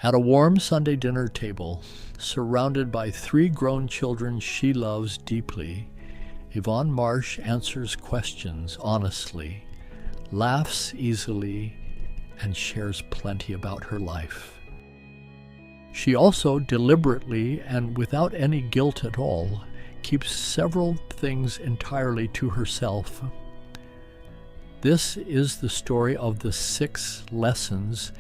At a warm Sunday dinner table, surrounded by three grown children she loves deeply, Yvonne Marsh answers questions honestly, laughs easily, and shares plenty about her life. She also deliberately and without any guilt at all keeps several things entirely to herself. This is the story of the 6 lessons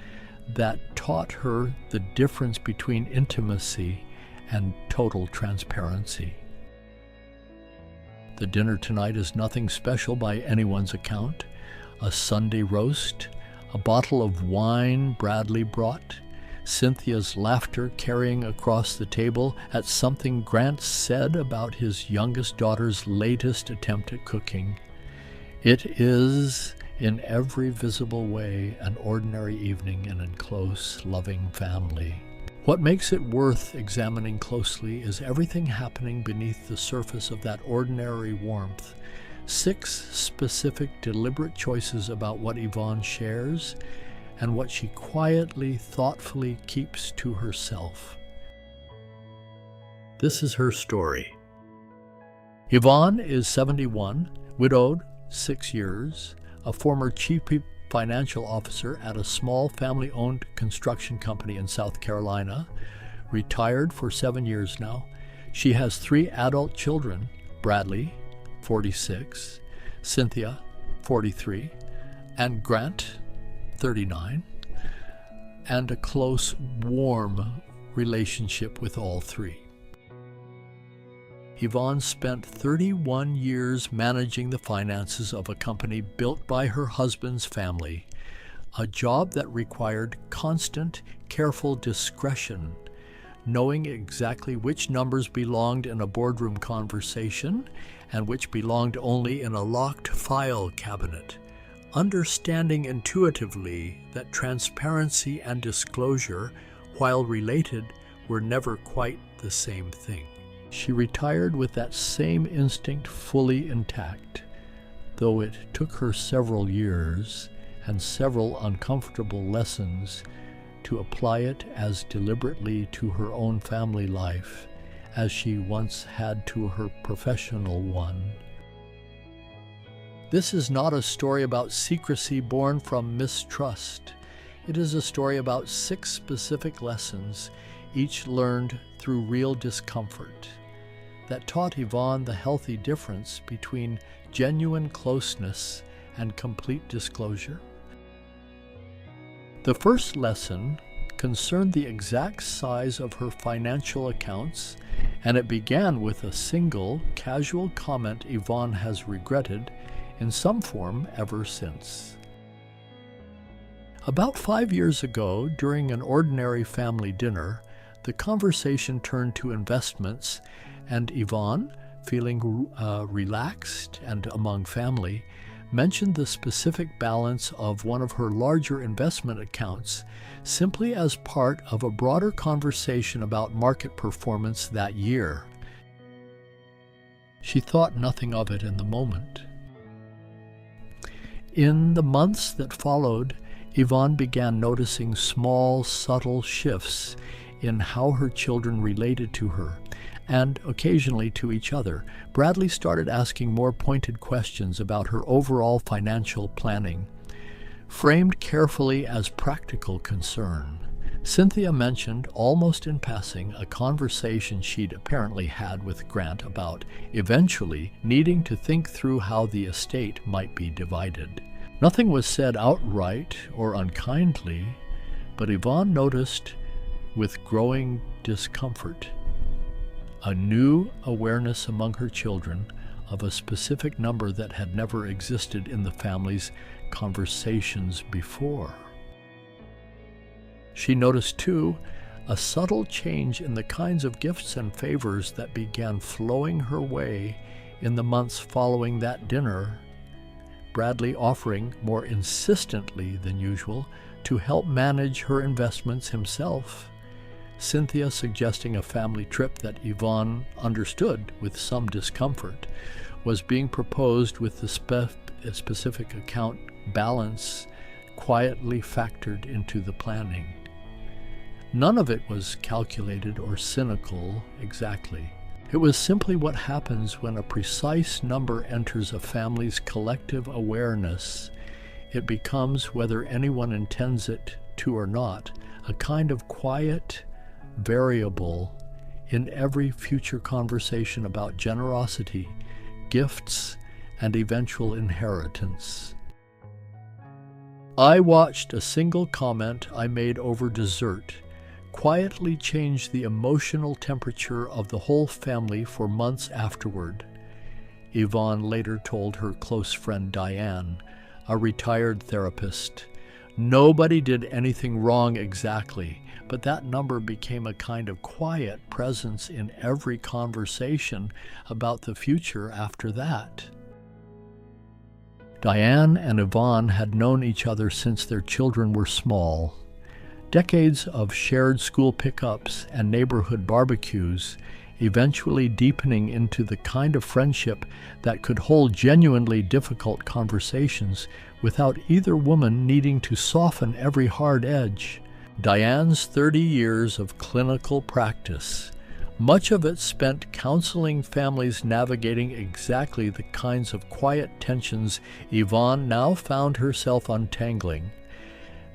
that taught her the difference between intimacy and total transparency. The dinner tonight is nothing special by anyone's account. A Sunday roast, a bottle of wine Bradley brought, Cynthia's laughter carrying across the table at something Grant said about his youngest daughter's latest attempt at cooking. It is, in every visible way, an ordinary evening in a close, loving family. What makes it worth examining closely is everything happening beneath the surface of that ordinary warmth. 6 specific, deliberate choices about what Yvonne shares and what she quietly, thoughtfully keeps to herself. This is her story. Yvonne is 71, widowed, 6 years, a former chief financial officer at a small family-owned construction company in South Carolina, retired for 7 years now. She has 3 adult children, Bradley, 46, Cynthia, 43, and Grant, 39, and a close, warm relationship with all 3. Yvonne spent 31 years managing the finances of a company built by her husband's family, a job that required constant, careful discretion, knowing exactly which numbers belonged in a boardroom conversation and which belonged only in a locked file cabinet, understanding intuitively that transparency and disclosure, while related, were never quite the same thing. She retired with that same instinct fully intact, though it took her several years and several uncomfortable lessons to apply it as deliberately to her own family life as she once had to her professional one. This is not a story about secrecy born from mistrust. It is a story about 6 specific lessons, each learned through real discomfort, that taught Yvonne the healthy difference between genuine closeness and complete disclosure. The first lesson concerned the exact size of her financial accounts, and it began with a single, casual comment Yvonne has regretted in some form ever since. About 5 years ago, during an ordinary family dinner, the conversation turned to investments, and Yvonne, feeling relaxed and among family, mentioned the specific balance of one of her larger investment accounts simply as part of a broader conversation about market performance that year. She thought nothing of it in the moment. In the months that followed, Yvonne began noticing small, subtle shifts in how her children related to her, and occasionally to each other. Bradley started asking more pointed questions about her overall financial planning, framed carefully as practical concern. Cynthia mentioned, almost in passing, a conversation she'd apparently had with Grant about eventually needing to think through how the estate might be divided. Nothing was said outright or unkindly, but Yvonne noticed with growing discomfort a new awareness among her children of a specific number that had never existed in the family's conversations before. She noticed, too, a subtle change in the kinds of gifts and favors that began flowing her way in the months following that dinner, Bradley offering more insistently than usual to help manage her investments himself, Cynthia suggesting a family trip that Yvonne understood with some discomfort was being proposed with the specific account balance quietly factored into the planning. None of it was calculated or cynical exactly. It was simply what happens when a precise number enters a family's collective awareness. It becomes, whether anyone intends it to or not, a kind of quiet variable in every future conversation about generosity, gifts, and eventual inheritance. I watched a single comment I made over dessert quietly change the emotional temperature of the whole family for months afterward. Yvonne later told her close friend Diane, a retired therapist, "Nobody did anything wrong exactly, but that number became a kind of quiet presence in every conversation about the future after that." Diane and Yvonne had known each other since their children were small. Decades of shared school pickups and neighborhood barbecues, eventually deepening into the kind of friendship that could hold genuinely difficult conversations without either woman needing to soften every hard edge. Diane's 30 years of clinical practice, much of it spent counseling families navigating exactly the kinds of quiet tensions Yvonne now found herself untangling,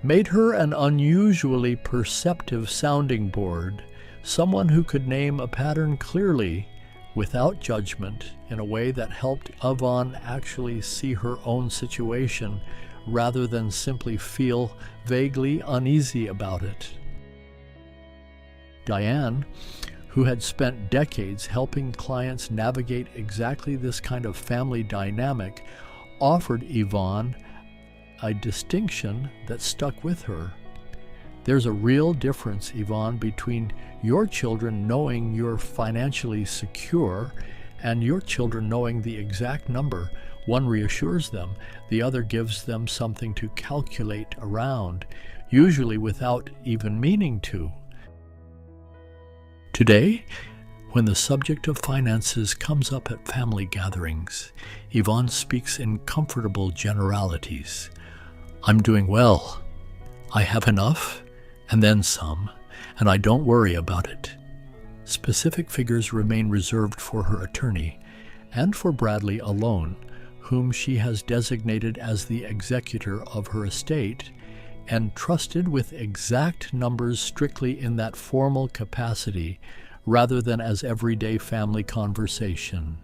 made her an unusually perceptive sounding board, someone who could name a pattern clearly, without judgment, in a way that helped Yvonne actually see her own situation rather than simply feel vaguely uneasy about it. Diane, who had spent decades helping clients navigate exactly this kind of family dynamic, offered Yvonne a distinction that stuck with her. "There's a real difference, Yvonne, between your children knowing you're financially secure and your children knowing the exact number. One reassures them, the other gives them something to calculate around, usually without even meaning to." Today, when the subject of finances comes up at family gatherings, Yvonne speaks in comfortable generalities. "I'm doing well. I have enough, and then some, and I don't worry about it." Specific figures remain reserved for her attorney, and for Bradley alone, whom she has designated as the executor of her estate, and trusted with exact numbers strictly in that formal capacity, rather than as everyday family conversation.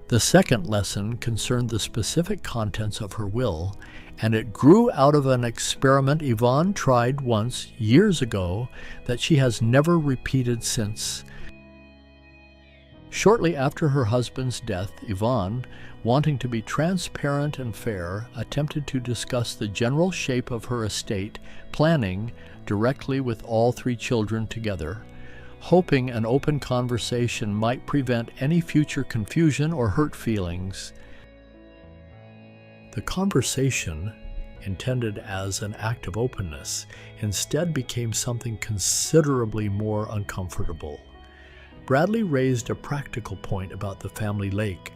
The second lesson concerned the specific contents of her will, and it grew out of an experiment Yvonne tried once, years ago, that she has never repeated since. Shortly after her husband's death, Yvonne, wanting to be transparent and fair, attempted to discuss the general shape of her estate planning directly with all 3 children together, hoping an open conversation might prevent any future confusion or hurt feelings. The conversation, intended as an act of openness, instead became something considerably more uncomfortable. Bradley raised a practical point about the family lake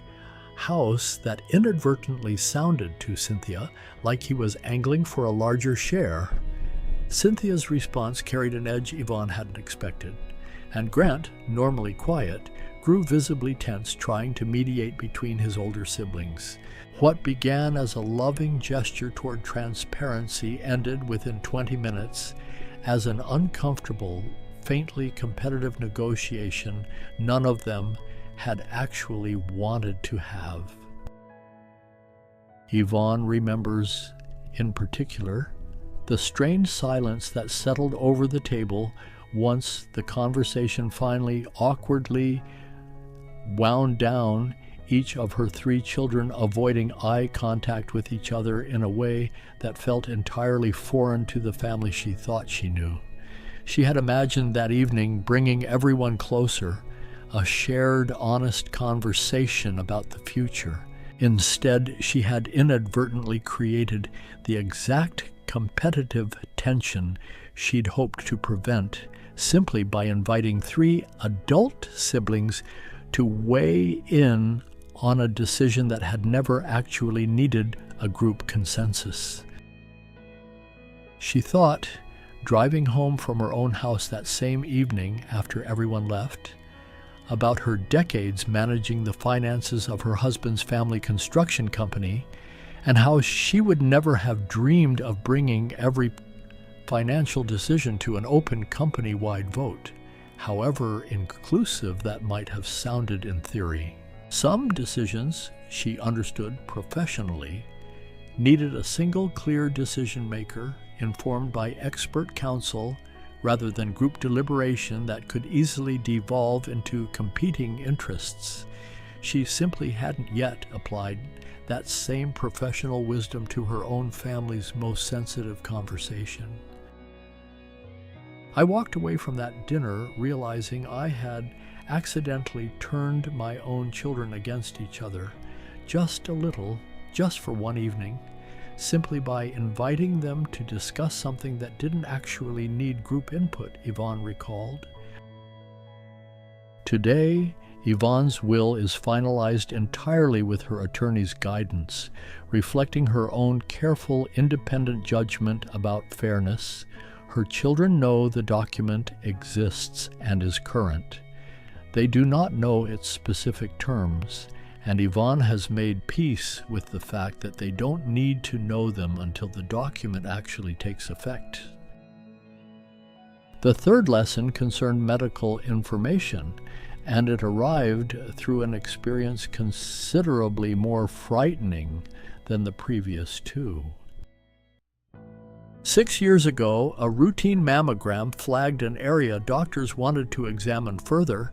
house that inadvertently sounded to Cynthia like he was angling for a larger share. Cynthia's response carried an edge Yvonne hadn't expected, and Grant, normally quiet, grew visibly tense trying to mediate between his older siblings. What began as a loving gesture toward transparency ended within 20 minutes as an uncomfortable, faintly competitive negotiation none of them had actually wanted to have. Yvonne remembers, in particular, the strange silence that settled over the table once the conversation finally awkwardly wound down, each of her 3 children avoiding eye contact with each other in a way that felt entirely foreign to the family she thought she knew. She had imagined that evening bringing everyone closer, a shared, honest conversation about the future. Instead, she had inadvertently created the exact competitive tension she'd hoped to prevent simply by inviting 3 adult siblings to weigh in on a decision that had never actually needed a group consensus. She thought, driving home from her own house that same evening after everyone left, about her decades managing the finances of her husband's family construction company, and how she would never have dreamed of bringing every financial decision to an open company-wide vote, however inclusive that might have sounded in theory. Some decisions, she understood professionally, needed a single clear decision-maker informed by expert counsel rather than group deliberation that could easily devolve into competing interests. She simply hadn't yet applied that same professional wisdom to her own family's most sensitive conversation. I walked away from that dinner realizing I had accidentally turned my own children against each other, just a little, just for one evening, simply by inviting them to discuss something that didn't actually need group input, Yvonne recalled. Today, Yvonne's will is finalized entirely with her attorney's guidance, reflecting her own careful, independent judgment about fairness. Her children know the document exists and is current. They do not know its specific terms, and Yvonne has made peace with the fact that they don't need to know them until the document actually takes effect. The third lesson concerned medical information, and it arrived through an experience considerably more frightening than the previous two. 6 years ago, a routine mammogram flagged an area doctors wanted to examine further,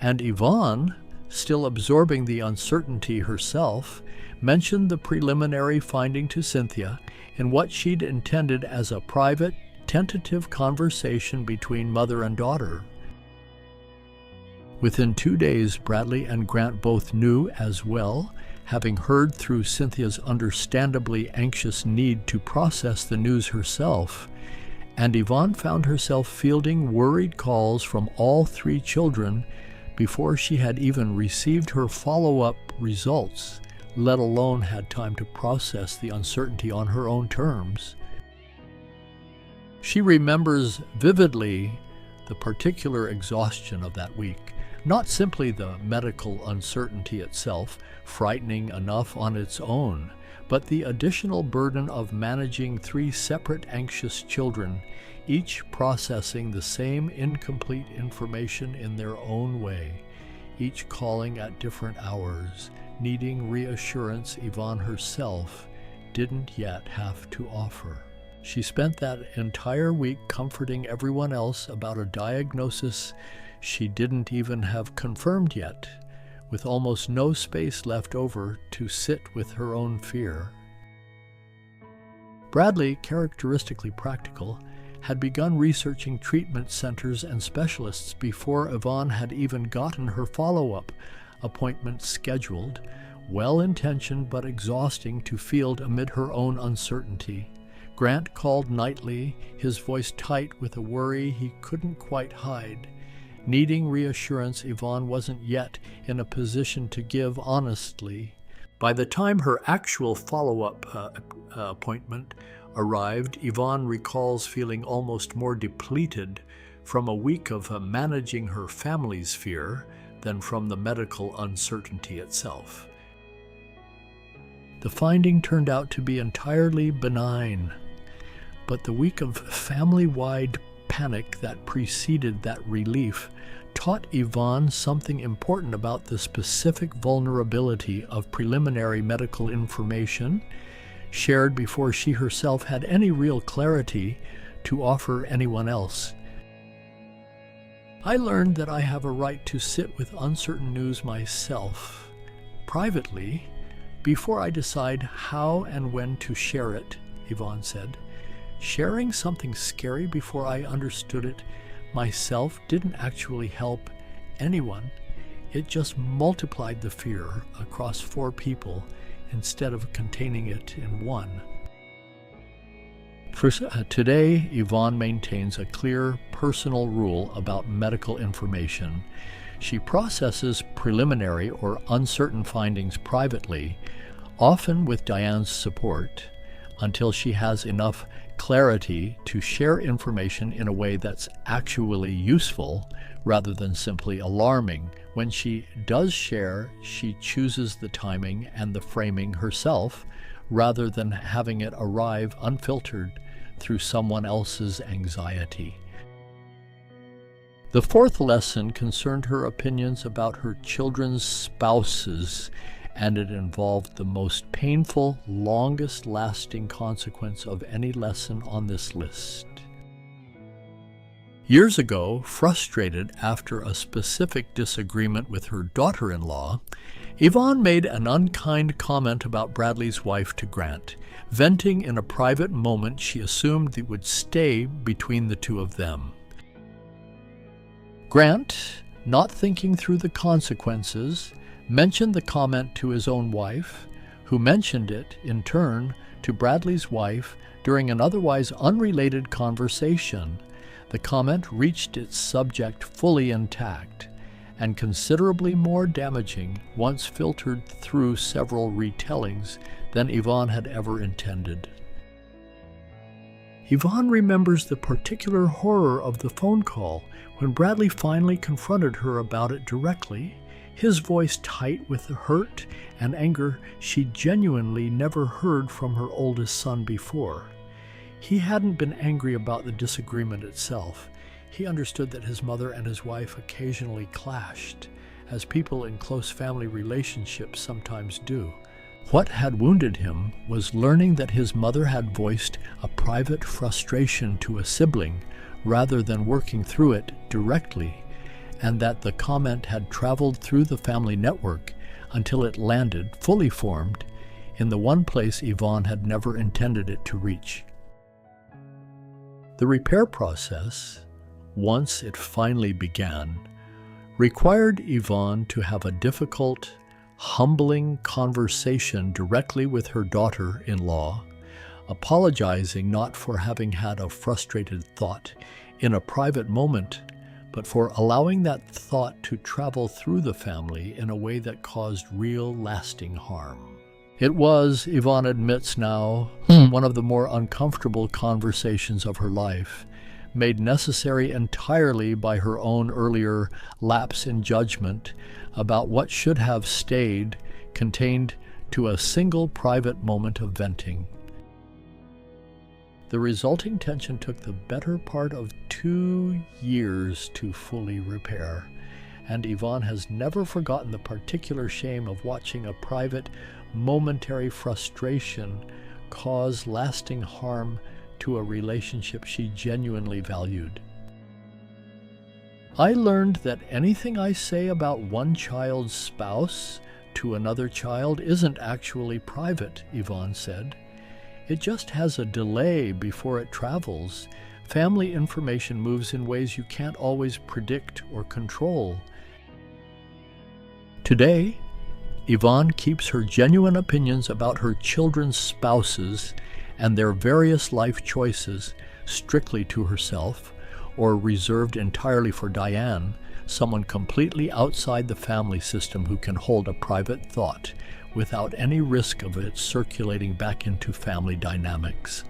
and Yvonne, still absorbing the uncertainty herself, mentioned the preliminary finding to Cynthia in what she'd intended as a private, tentative conversation between mother and daughter. Within 2 days, Bradley and Grant both knew as well, having heard through Cynthia's understandably anxious need to process the news herself, and Yvonne found herself fielding worried calls from all 3 children before she had even received her follow-up results, let alone had time to process the uncertainty on her own terms. She remembers vividly the particular exhaustion of that week, not simply the medical uncertainty itself, frightening enough on its own, but the additional burden of managing 3 separate anxious children, each processing the same incomplete information in their own way, each calling at different hours, needing reassurance Yvonne herself didn't yet have to offer. She spent that entire week comforting everyone else about a diagnosis she didn't even have confirmed yet, with almost no space left over to sit with her own fear. Bradley, characteristically practical, had begun researching treatment centers and specialists before Yvonne had even gotten her follow-up appointment scheduled, well-intentioned but exhausting to field amid her own uncertainty. Grant called nightly, his voice tight with a worry he couldn't quite hide. Needing reassurance Yvonne wasn't yet in a position to give honestly. By the time her actual follow-up appointment arrived, Yvonne recalls feeling almost more depleted from a week of managing her family's fear than from the medical uncertainty itself. The finding turned out to be entirely benign, but the week of family-wide panic that preceded that relief taught Yvonne something important about the specific vulnerability of preliminary medical information shared before she herself had any real clarity to offer anyone else. I learned that I have a right to sit with uncertain news myself, privately, before I decide how and when to share it, Yvonne said. Sharing something scary before I understood it myself didn't actually help anyone. It just multiplied the fear across 4 people instead of containing it in one. Today, Yvonne maintains a clear personal rule about medical information. She processes preliminary or uncertain findings privately, often with Diane's support, until she has enough clarity to share information in a way that's actually useful rather than simply alarming. When she does share, she chooses the timing and the framing herself rather than having it arrive unfiltered through someone else's anxiety. The fourth lesson concerned her opinions about her children's spouses, and it involved the most painful, longest-lasting consequence of any lesson on this list. Years ago, frustrated after a specific disagreement with her daughter-in-law, Yvonne made an unkind comment about Bradley's wife to Grant, venting in a private moment she assumed that would stay between the two of them. Grant, not thinking through the consequences, mentioned the comment to his own wife, who mentioned it, in turn, to Bradley's wife during an otherwise unrelated conversation. The comment reached its subject fully intact, and considerably more damaging once filtered through several retellings than Yvonne had ever intended. Yvonne remembers the particular horror of the phone call when Bradley finally confronted her about it directly, his voice tight with the hurt and anger she genuinely never heard from her oldest son before. He hadn't been angry about the disagreement itself. He understood that his mother and his wife occasionally clashed, as people in close family relationships sometimes do. What had wounded him was learning that his mother had voiced a private frustration to a sibling rather than working through it directly, and that the comment had traveled through the family network until it landed, fully formed, in the one place Yvonne had never intended it to reach. The repair process, once it finally began, required Yvonne to have a difficult, humbling conversation directly with her daughter-in-law, apologizing not for having had a frustrated thought in a private moment, but for allowing that thought to travel through the family in a way that caused real, lasting harm. It was, Yvonne admits now, one of the more uncomfortable conversations of her life, made necessary entirely by her own earlier lapse in judgment about what should have stayed contained to a single private moment of venting. The resulting tension took the better part of 2 years to fully repair, and Yvonne has never forgotten the particular shame of watching a private, momentary frustration cause lasting harm to a relationship she genuinely valued. I learned that anything I say about one child's spouse to another child isn't actually private, Yvonne said. It just has a delay before it travels. Family information moves in ways you can't always predict or control. Today, Yvonne keeps her genuine opinions about her children's spouses and their various life choices strictly to herself, or reserved entirely for Diane, someone completely outside the family system who can hold a private thought without any risk of it circulating back into family dynamics.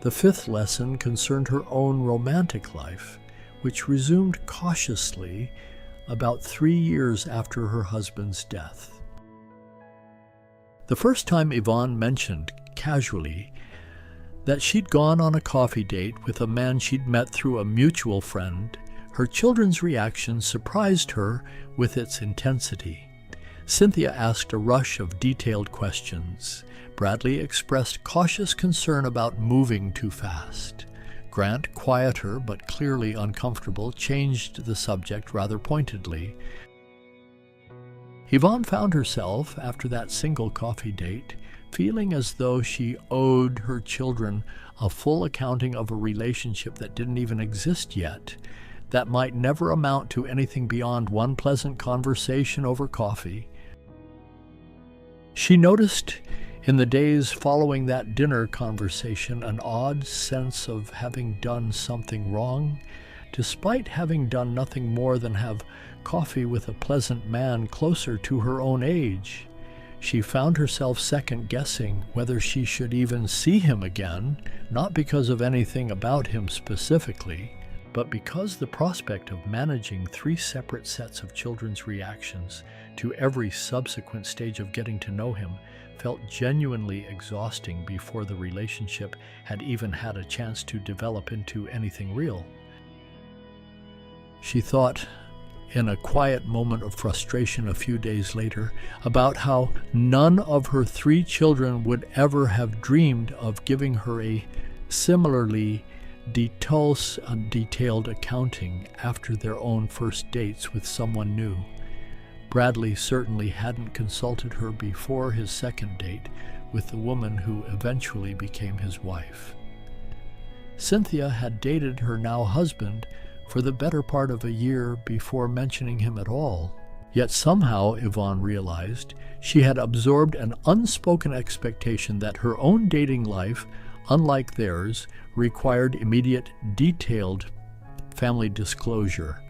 The fifth lesson concerned her own romantic life, which resumed cautiously about 3 years after her husband's death. The first time Yvonne mentioned, casually, that she'd gone on a coffee date with a man she'd met through a mutual friend, her children's reaction surprised her with its intensity. Cynthia asked a rush of detailed questions. Bradley expressed cautious concern about moving too fast. Grant, quieter but clearly uncomfortable, changed the subject rather pointedly. Yvonne found herself, after that single coffee date, feeling as though she owed her children a full accounting of a relationship that didn't even exist yet, that might never amount to anything beyond one pleasant conversation over coffee. She noticed in the days following that dinner conversation an odd sense of having done something wrong, despite having done nothing more than have coffee with a pleasant man closer to her own age. she found herself second-guessing whether she should even see him again, not because of anything about him specifically, but because the prospect of managing 3 separate sets of children's reactions to every subsequent stage of getting to know him felt genuinely exhausting before the relationship had even had a chance to develop into anything real. She thought, in a quiet moment of frustration a few days later, about how none of her 3 children would ever have dreamed of giving her a similarly detailed accounting after their own first dates with someone new. Bradley certainly hadn't consulted her before his second date with the woman who eventually became his wife. Cynthia had dated her now husband for the better part of a year before mentioning him at all. Yet somehow, Yvonne realized, she had absorbed an unspoken expectation that her own dating life, unlike theirs, required immediate, detailed family disclosure.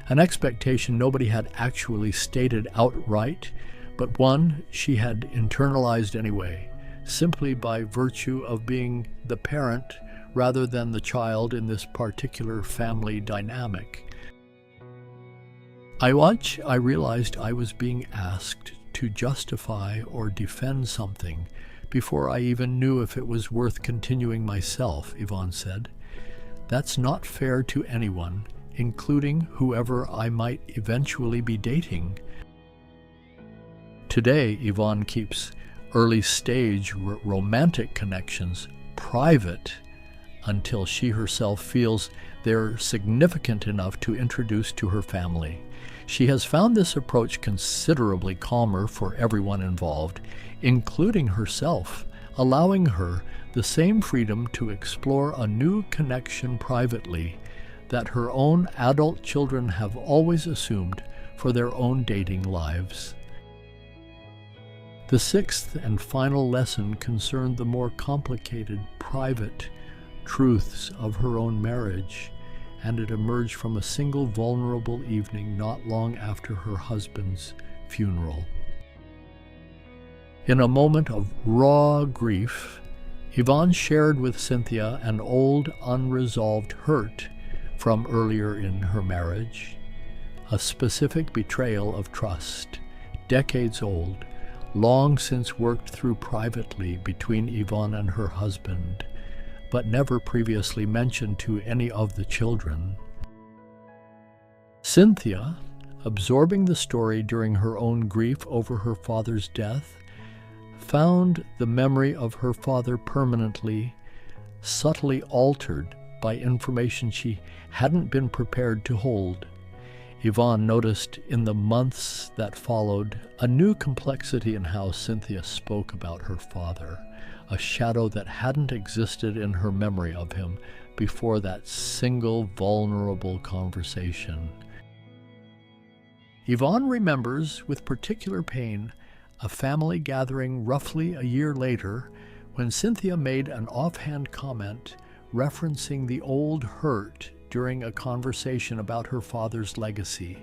An expectation nobody had actually stated outright, but one she had internalized anyway, simply by virtue of being the parent rather than the child in this particular family dynamic. I realized I was being asked to justify or defend something before I even knew if it was worth continuing myself, Yvonne said. That's not fair to anyone, including whoever I might eventually be dating. Today, Yvonne keeps early-stage romantic connections private until she herself feels they're significant enough to introduce to her family. She has found this approach considerably calmer for everyone involved, including herself, allowing her the same freedom to explore a new connection privately that her own adult children have always assumed for their own dating lives. The 6th and final lesson concerned the more complicated, private truths of her own marriage, and it emerged from a single vulnerable evening not long after her husband's funeral. In a moment of raw grief, Yvonne shared with Cynthia an old, unresolved hurt from earlier in her marriage, a specific betrayal of trust, decades old, long since worked through privately between Yvonne and her husband, but never previously mentioned to any of the children. Cynthia, absorbing the story during her own grief over her father's death, found the memory of her father permanently, subtly altered by information she hadn't been prepared to hold. Yvonne noticed in the months that followed a new complexity in how Cynthia spoke about her father, a shadow that hadn't existed in her memory of him before that single vulnerable conversation. Yvonne remembers with particular pain a family gathering roughly a year later when Cynthia made an offhand comment referencing the old hurt during a conversation about her father's legacy,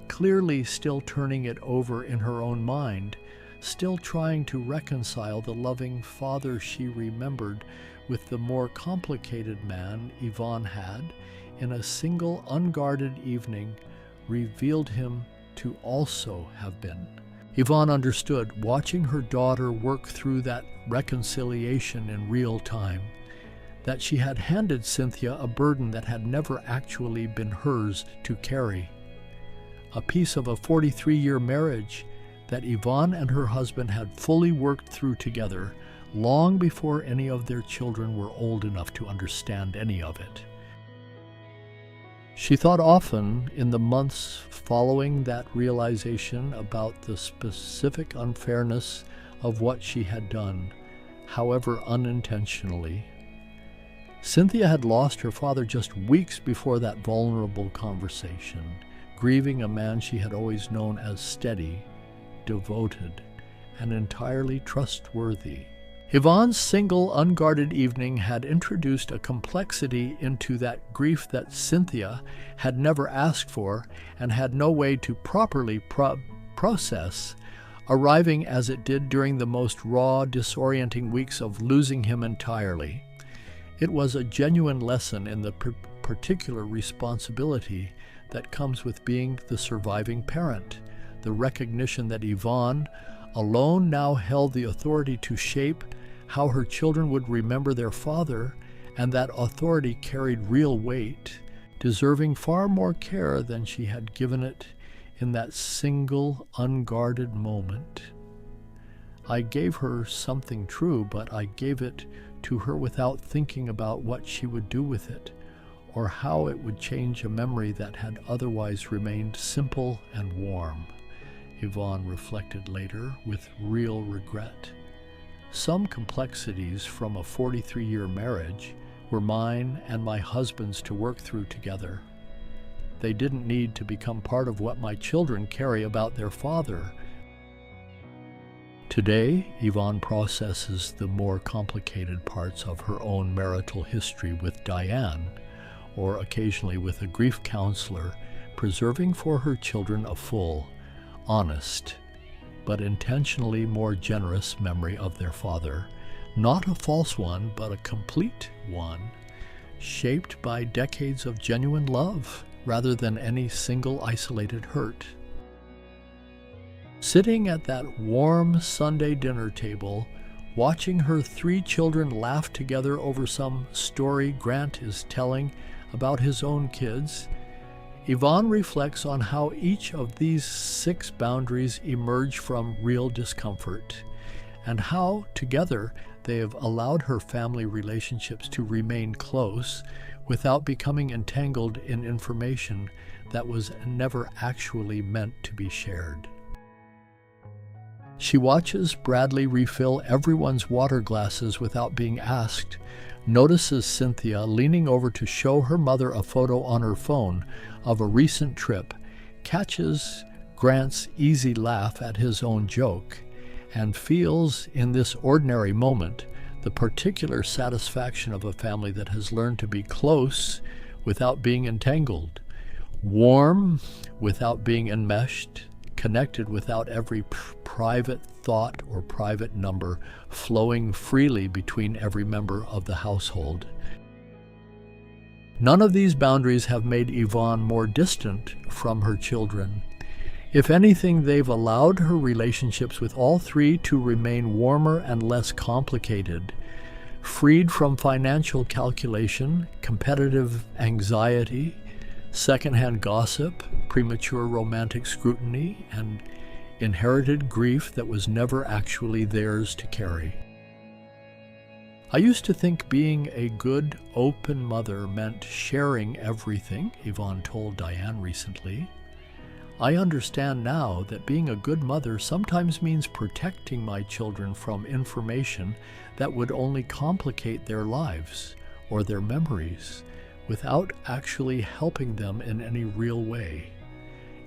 clearly still turning it over in her own mind, still trying to reconcile the loving father she remembered with the more complicated man Yvonne had, in a single unguarded evening, revealed him to also have been. Yvonne understood, watching her daughter work through that reconciliation in real time, that she had handed Cynthia a burden that had never actually been hers to carry. A piece of a 43-year marriage that Yvonne and her husband had fully worked through together long before any of their children were old enough to understand any of it. She thought often in the months following that realization about the specific unfairness of what she had done, however unintentionally. Cynthia had lost her father just weeks before that vulnerable conversation, grieving a man she had always known as steady, devoted, and entirely trustworthy. Yvonne's single, unguarded evening had introduced a complexity into that grief that Cynthia had never asked for and had no way to properly process arriving as it did during the most raw, disorienting weeks of losing him entirely. It was a genuine lesson in the particular responsibility that comes with being the surviving parent, the recognition that Yvonne alone now held the authority to shape how her children would remember their father, and that authority carried real weight, deserving far more care than she had given it in that single, unguarded moment. I gave her something true, but I gave it to her without thinking about what she would do with it, or how it would change a memory that had otherwise remained simple and warm, Yvonne reflected later with real regret. Some complexities from a 43-year marriage were mine and my husband's to work through together. They didn't need to become part of what my children carry about their father. Today, Yvonne processes the more complicated parts of her own marital history with Diane, or occasionally with a grief counselor, preserving for her children a full, honest, but intentionally more generous memory of their father, not a false one, but a complete one, shaped by decades of genuine love rather than any single isolated hurt. Sitting at that warm Sunday dinner table, watching her 3 children laugh together over some story Grant is telling about his own kids, Yvonne reflects on how each of these 6 boundaries emerge from real discomfort, and how, together, they have allowed her family relationships to remain close without becoming entangled in information that was never actually meant to be shared. She watches Bradley refill everyone's water glasses without being asked, notices Cynthia leaning over to show her mother a photo on her phone of a recent trip, catches Grant's easy laugh at his own joke, and feels in this ordinary moment the particular satisfaction of a family that has learned to be close without being entangled, warm without being enmeshed, connected without every private thought or private number flowing freely between every member of the household. None of these boundaries have made Yvonne more distant from her children. If anything, they've allowed her relationships with all 3 to remain warmer and less complicated, freed from financial calculation, competitive anxiety, secondhand gossip, premature romantic scrutiny, and inherited grief that was never actually theirs to carry. I used to think being a good, open mother meant sharing everything, Yvonne told Diane recently. I understand now that being a good mother sometimes means protecting my children from information that would only complicate their lives or their memories without actually helping them in any real way.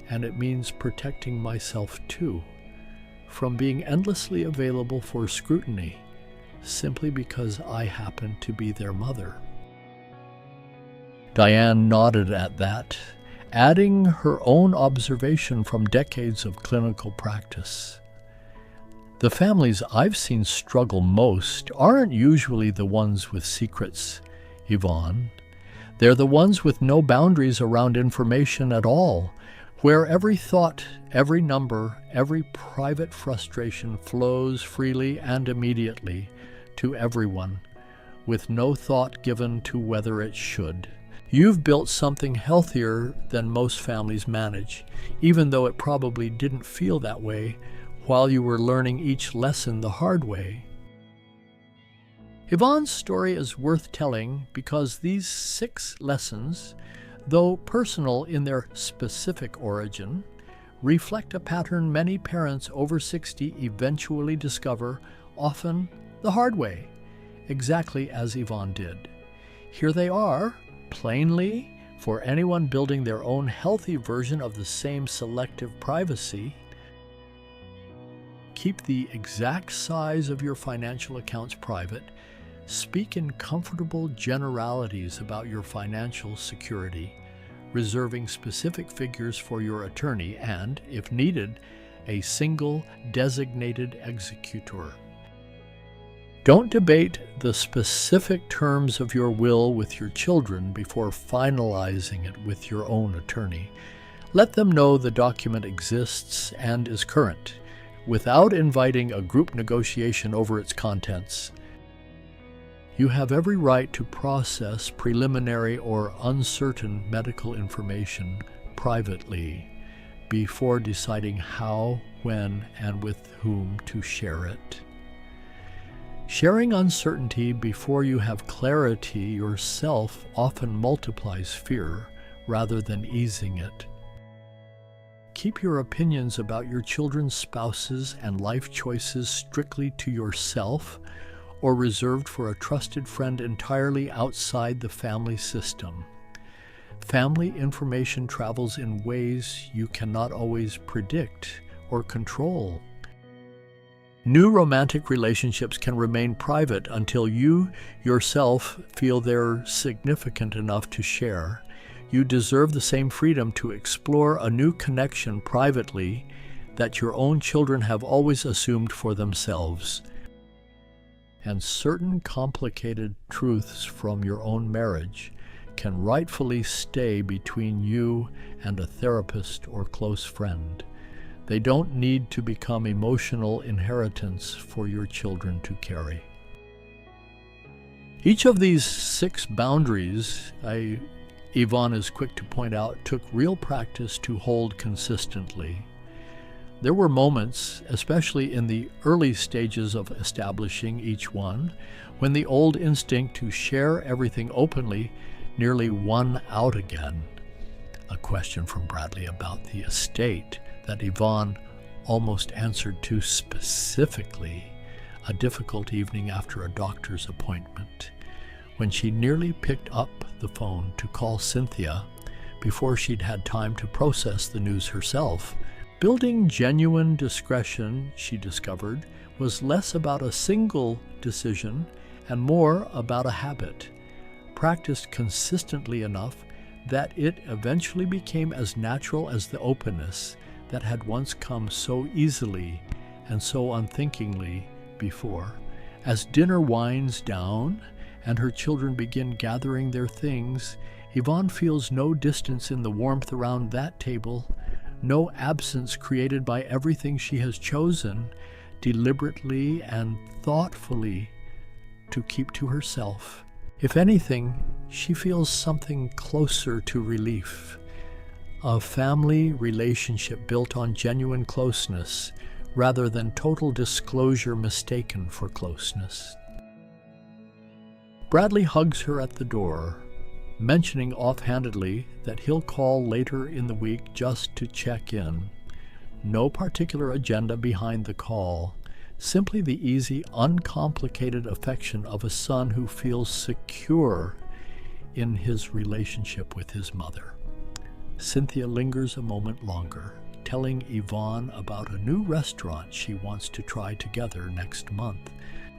And it means protecting myself too from being endlessly available for scrutiny simply because I happen to be their mother. Diane nodded at that, adding her own observation from decades of clinical practice. The families I've seen struggle most aren't usually the ones with secrets, Yvonne. They're the ones with no boundaries around information at all, where every thought, every number, every private frustration flows freely and immediately to everyone, with no thought given to whether it should. You've built something healthier than most families manage, even though it probably didn't feel that way while you were learning each lesson the hard way. Yvonne's story is worth telling because these 6 lessons, though personal in their specific origin, reflect a pattern many parents over 60 eventually discover, often the hard way, exactly as Yvonne did. Here they are, plainly, for anyone building their own healthy version of the same selective privacy. Keep the exact size of your financial accounts private. Speak in comfortable generalities about your financial security, reserving specific figures for your attorney and, if needed, a single designated executor. Don't debate the specific terms of your will with your children before finalizing it with your own attorney. Let them know the document exists and is current, without inviting a group negotiation over its contents. You have every right to process preliminary or uncertain medical information privately before deciding how, when, and with whom to share it. Sharing uncertainty before you have clarity yourself often multiplies fear rather than easing it. Keep your opinions about your children's spouses and life choices strictly to yourself or reserved for a trusted friend entirely outside the family system. Family information travels in ways you cannot always predict or control. New romantic relationships can remain private until you yourself feel they're significant enough to share. You deserve the same freedom to explore a new connection privately that your own children have always assumed for themselves. And certain complicated truths from your own marriage can rightfully stay between you and a therapist or close friend. They don't need to become emotional inheritance for your children to carry. Each of these 6 boundaries, Yvonne is quick to point out, took real practice to hold consistently. There were moments, especially in the early stages of establishing each one, when the old instinct to share everything openly nearly won out again. A question from Bradley about the estate that Yvonne almost answered too specifically a difficult evening after a doctor's appointment, when she nearly picked up the phone to call Cynthia before she'd had time to process the news herself. Building genuine discretion, she discovered, was less about a single decision and more about a habit, practiced consistently enough that it eventually became as natural as the openness that had once come so easily and so unthinkingly before. As dinner winds down and her children begin gathering their things, Yvonne feels no distance in the warmth around that table, no absence created by everything she has chosen deliberately and thoughtfully to keep to herself. If anything, she feels something closer to relief. A family relationship built on genuine closeness rather than total disclosure mistaken for closeness. Bradley hugs her at the door, mentioning offhandedly that he'll call later in the week just to check in. No particular agenda behind the call, simply the easy, uncomplicated affection of a son who feels secure in his relationship with his mother. Cynthia lingers a moment longer, telling Yvonne about a new restaurant she wants to try together next month.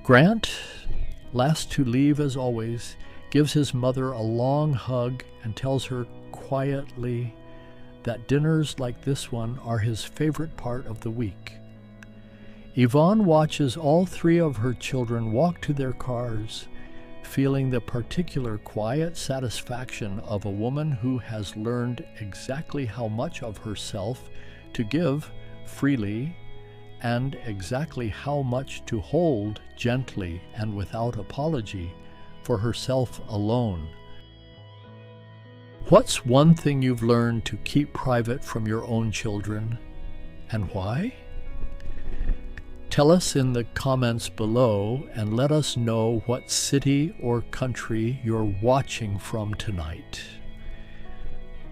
Grant, last to leave as always, gives his mother a long hug and tells her quietly that dinners like this one are his favorite part of the week. Yvonne watches all 3 of her children walk to their cars, feeling the particular quiet satisfaction of a woman who has learned exactly how much of herself to give freely and exactly how much to hold gently and without apology for herself alone. What's one thing you've learned to keep private from your own children, and why? Tell us in the comments below and let us know what city or country you're watching from tonight.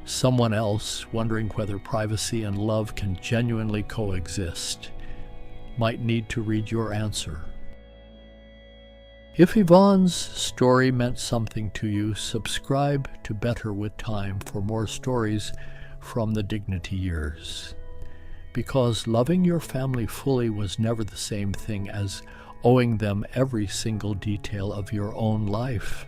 Someone else, wondering whether privacy and love can genuinely coexist, might need to read your answer. If Yvonne's story meant something to you, subscribe to Better with Time for more stories from the Dignity years. Because loving your family fully was never the same thing as owing them every single detail of your own life.